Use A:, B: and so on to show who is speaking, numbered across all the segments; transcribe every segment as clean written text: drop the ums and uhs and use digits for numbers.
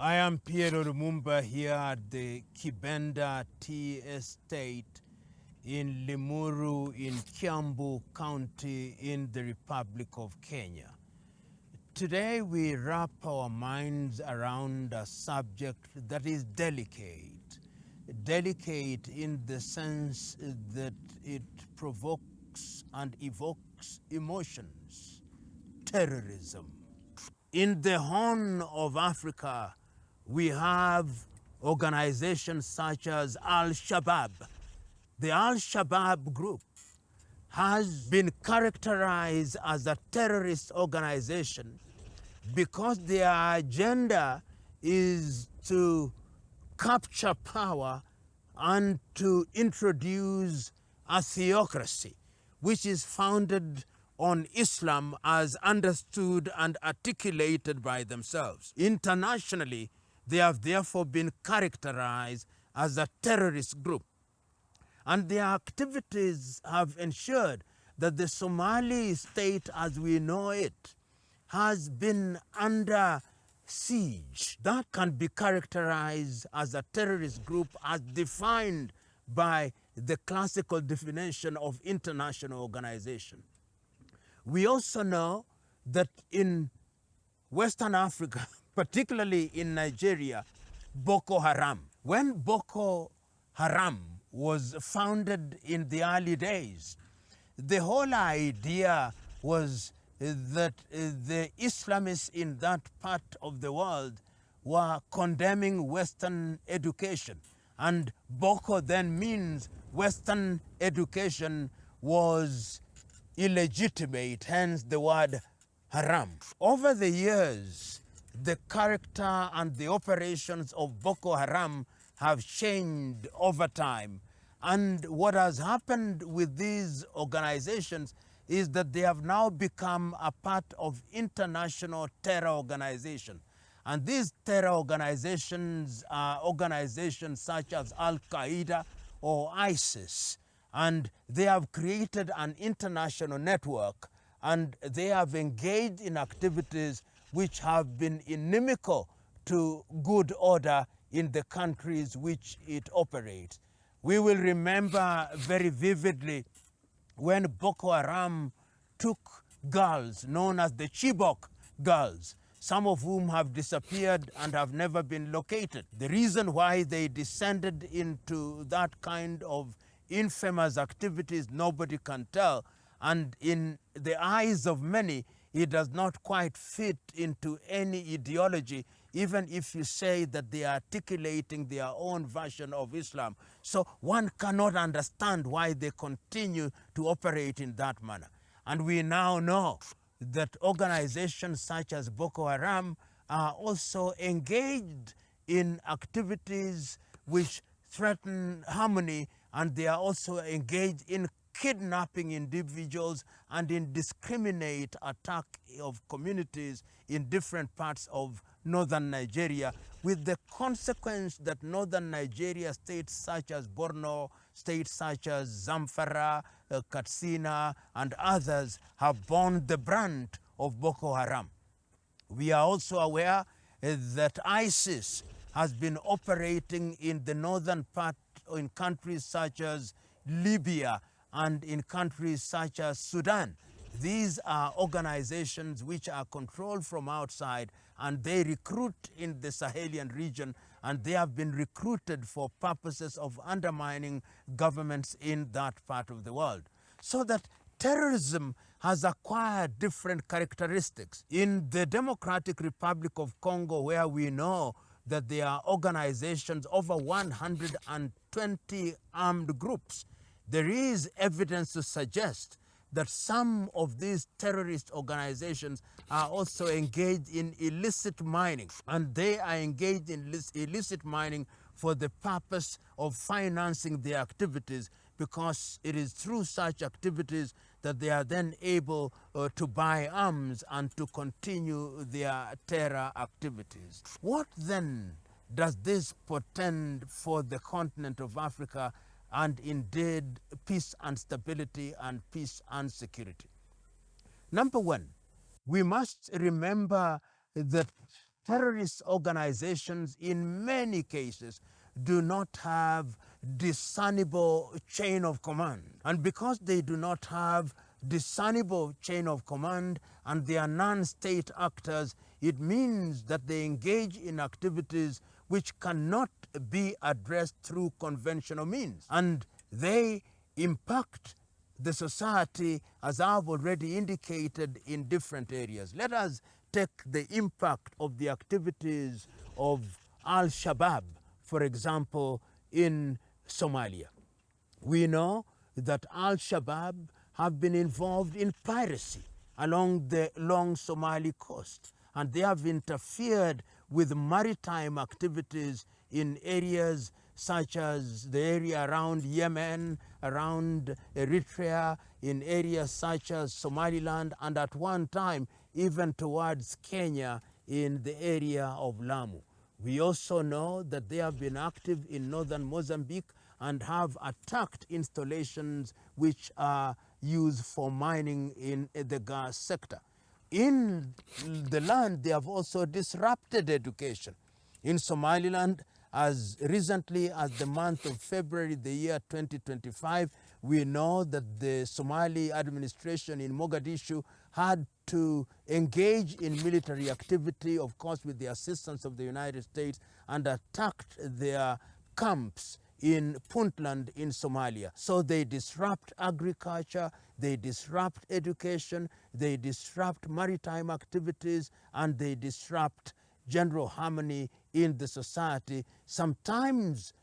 A: I am Piero Lumumba here at the Kibenda Tea Estate in Limuru in Kiambu County in the Republic of Kenya. Today we wrap our minds around a subject that is delicate. Delicate in the sense that it provokes and evokes emotions. Terrorism. In the Horn of Africa, we have organizations such as Al-Shabaab. The Al-Shabaab group has been characterized as a terrorist organization because their agenda is to capture power and to introduce a theocracy which is founded on Islam as understood and articulated by themselves. Internationally, they have therefore been characterized as a terrorist group. And their activities have ensured that the Somali state as we know it has been under siege. That can be characterized as a terrorist group as defined by the classical definition of international organization. We also know that in Western Africa, particularly in Nigeria, Boko Haram. When Boko Haram was founded in the early days, the whole idea was that the Islamists in that part of the world were condemning Western education. And Boko then means Western education was illegitimate, hence the word haram. Over the years, the character and the operations of Boko Haram have changed over time. And what has happened with these organizations is that they have now become a part of international terror organizations. And these terror organizations are organizations such as Al-Qaeda or ISIS. And they have created an international network, and they have engaged in activities which have been inimical to good order in the countries which it operates. We will remember very vividly when Boko Haram took girls known as the Chibok girls, some of whom have disappeared and have never been located. The reason why they descended into that kind of infamous activities nobody can tell, and in the eyes of many it does not quite fit into any ideology, even if you say that they are articulating their own version of Islam. So one cannot understand why they continue to operate in that manner. And we now know that organizations such as Boko Haram are also engaged in activities which threaten harmony, and they are also engaged in kidnapping individuals and indiscriminate attack of communities in different parts of northern Nigeria, with the consequence that northern Nigeria states such as Borno, states such as Zamfara, Katsina, and others have borne the brunt of Boko Haram. We are also aware that ISIS has been operating in the northern part in countries such as Libya and in countries such as Sudan. These are organizations which are controlled from outside, and they recruit in the Sahelian region, and they have been recruited for purposes of undermining governments in that part of the world. So that terrorism has acquired different characteristics. In the Democratic Republic of Congo, where we know that there are organizations, over 120 armed groups, there is evidence to suggest that some of these terrorist organizations are also engaged in illicit mining, and they are engaged in illicit mining for the purpose of financing their activities, because it is through such activities that they are then able to buy arms and to continue their terror activities. What then does this portend for the continent of Africa, and indeed peace and stability and peace and security? Number one, we must remember that terrorist organizations in many cases do not have discernible chain of command. And because they do not have discernible chain of command and they are non-state actors, it means that they engage in activities which cannot be addressed through conventional means. And they impact the society, as I've already indicated, in different areas. Let us take the impact of the activities of Al-Shabaab, for example, in Somalia. We know that Al-Shabaab have been involved in piracy along the long Somali coast, and they have interfered with maritime activities in areas such as the area around Yemen, around Eritrea, in areas such as Somaliland, and at one time even towards Kenya in the area of Lamu. We also know that they have been active in northern Mozambique and have attacked installations which are used for mining in the gas sector. In the land, they have also disrupted education. In Somaliland, as recently as the month of February, the year 2025, we know that the Somali administration in Mogadishu had to engage in military activity, of course with the assistance of the United States, and attacked their camps in Puntland in Somalia. So they disrupt agriculture, they disrupt education, they disrupt maritime activities, and they disrupt general harmony in the society, sometimes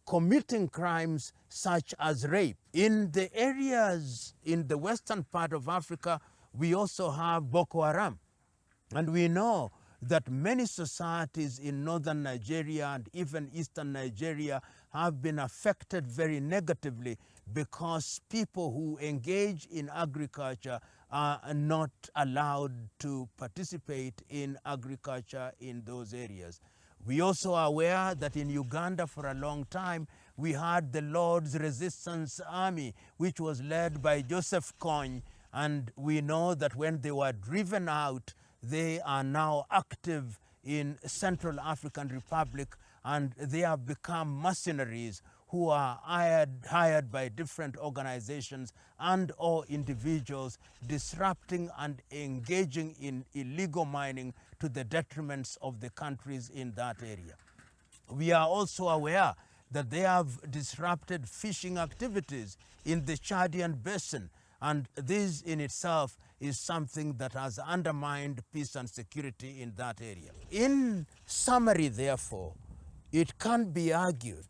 A: committing crimes such as rape. In the areas in the western part of Africa, we also have Boko Haram. And we know that many societies in northern Nigeria and even eastern Nigeria have been affected very negatively because people who engage in agriculture are not allowed to participate in agriculture in those areas. We also are aware that in Uganda for a long time we had the Lord's Resistance Army, which was led by Joseph Kony, and we know that when they were driven out, they are now active in Central African Republic, and they have become mercenaries who are hired by different organizations and or individuals, disrupting and engaging in illegal mining to the detriments of the countries in that area. We are also aware that they have disrupted fishing activities in the Chadian Basin, and this in itself is something that has undermined peace and security in that area. In summary, therefore, it can be argued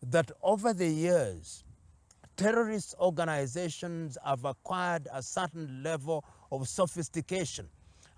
A: that over the years, terrorist organizations have acquired a certain level of sophistication,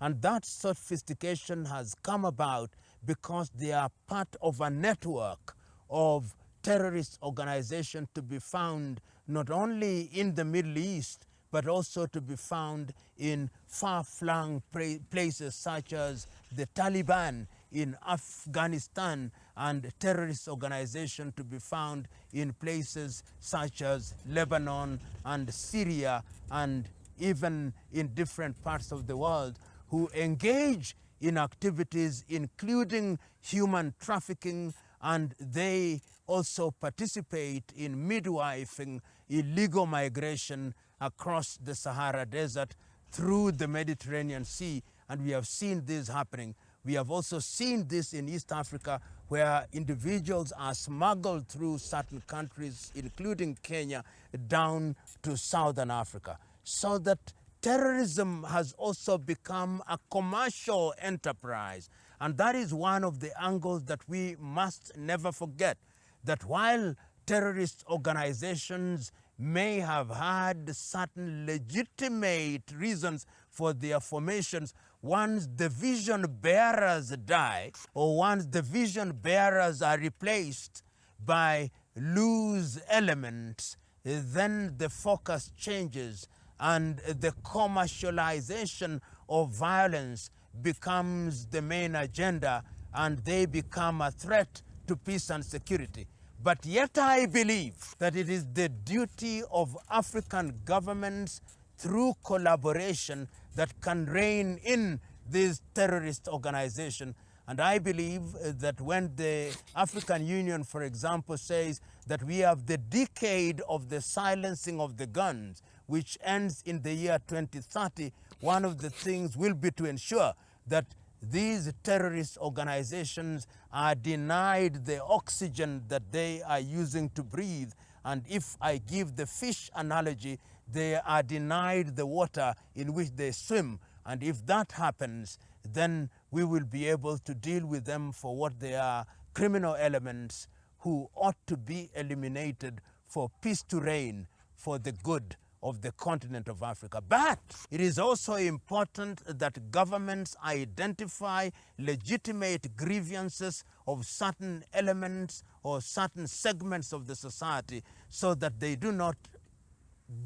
A: and that sophistication has come about because they are part of a network of terrorist organizations to be found not only in the Middle East, but also to be found in far-flung places such as the Taliban in Afghanistan, and terrorist organizations to be found in places such as Lebanon and Syria, and even in different parts of the world, who engage in activities including human trafficking, and they also participate in midwifing illegal migration across the Sahara Desert through the Mediterranean Sea, and we have seen this happening. We have also seen this in East Africa, where individuals are smuggled through certain countries, including Kenya, down to Southern Africa. So that terrorism has also become a commercial enterprise. And that is one of the angles that we must never forget, that while terrorist organizations may have had certain legitimate reasons for their formations, once the vision bearers die, or once the vision bearers are replaced by loose elements, then the focus changes and the commercialization of violence becomes the main agenda, and they become a threat to peace and security. But yet I believe that it is the duty of African governments through collaboration that can rein in these terrorist organizations. And I believe that when the African Union, for example, says that we have the decade of the silencing of the guns, which ends in the year 2030, one of the things will be to ensure that these terrorist organizations are denied the oxygen that they are using to breathe. And if I give the fish analogy, they are denied the water in which they swim. And if that happens, then we will be able to deal with them for what they are, criminal elements who ought to be eliminated for peace to reign for the good of the continent of Africa. But it is also important that governments identify legitimate grievances of certain elements or certain segments of the society so that they do not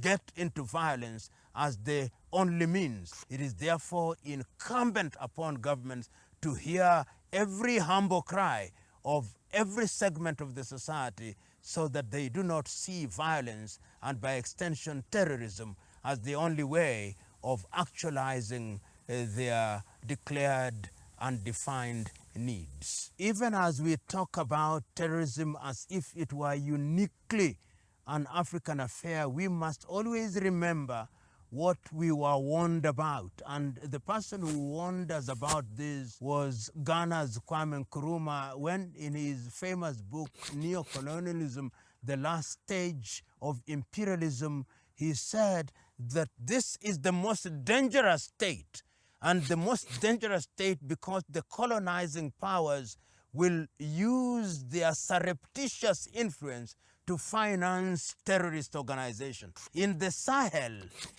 A: get into violence as the only means. It is therefore incumbent upon governments to hear every humble cry of every segment of the society so that they do not see violence and by extension terrorism as the only way of actualizing their declared and defined needs. Even as we talk about terrorism as if it were uniquely an African affair, we must always remember what we were warned about. And the person who warned us about this was Ghana's Kwame Nkrumah, when in his famous book, Neo-Colonialism, The Last Stage of Imperialism, he said that this is the most dangerous state, and the most dangerous state because the colonizing powers will use their surreptitious influence to finance terrorist organizations. In the Sahel,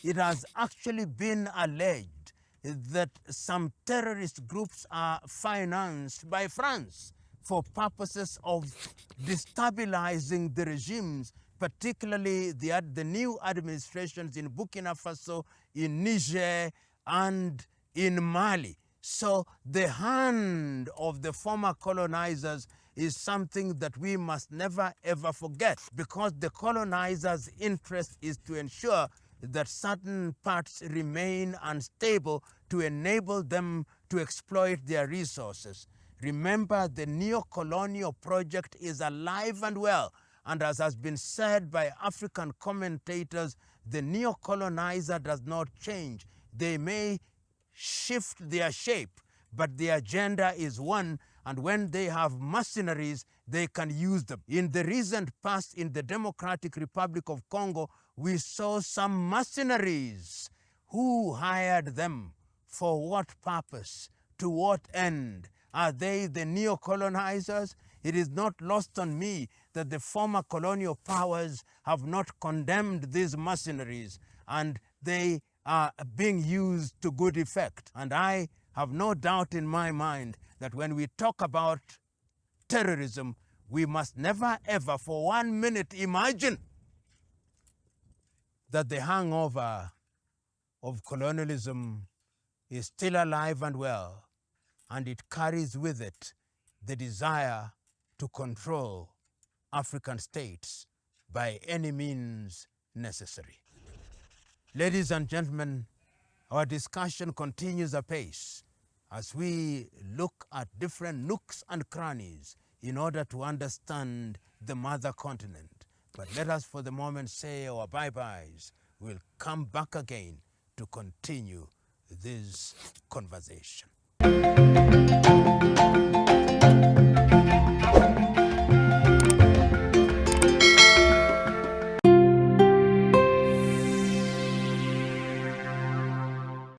A: it has actually been alleged that some terrorist groups are financed by France for purposes of destabilizing the regimes, particularly the new administrations in Burkina Faso, in Niger, and in Mali. So the hand of the former colonizers is something that we must never ever forget, because the colonizers' interest is to ensure that certain parts remain unstable to enable them to exploit their resources. Remember, the neo-colonial project is alive and well, and as has been said by African commentators, the neo-colonizer does not change. They may shift their shape, but the agenda is one, and when they have mercenaries, they can use them. In the recent past, in the Democratic Republic of Congo, we saw some mercenaries. Who hired them? For what purpose? To what end? Are they the neo-colonizers? It is not lost on me that the former colonial powers have not condemned these mercenaries, and they are being used to good effect. And I have no doubt in my mind that when we talk about terrorism, we must never ever for 1 minute imagine that the hangover of colonialism is still alive and well, and it carries with it the desire to control African states by any means necessary. Ladies and gentlemen, our discussion continues apace as we look at different nooks and crannies in order to understand the mother continent. But let us for the moment say our bye-byes. We'll come back again to continue this conversation.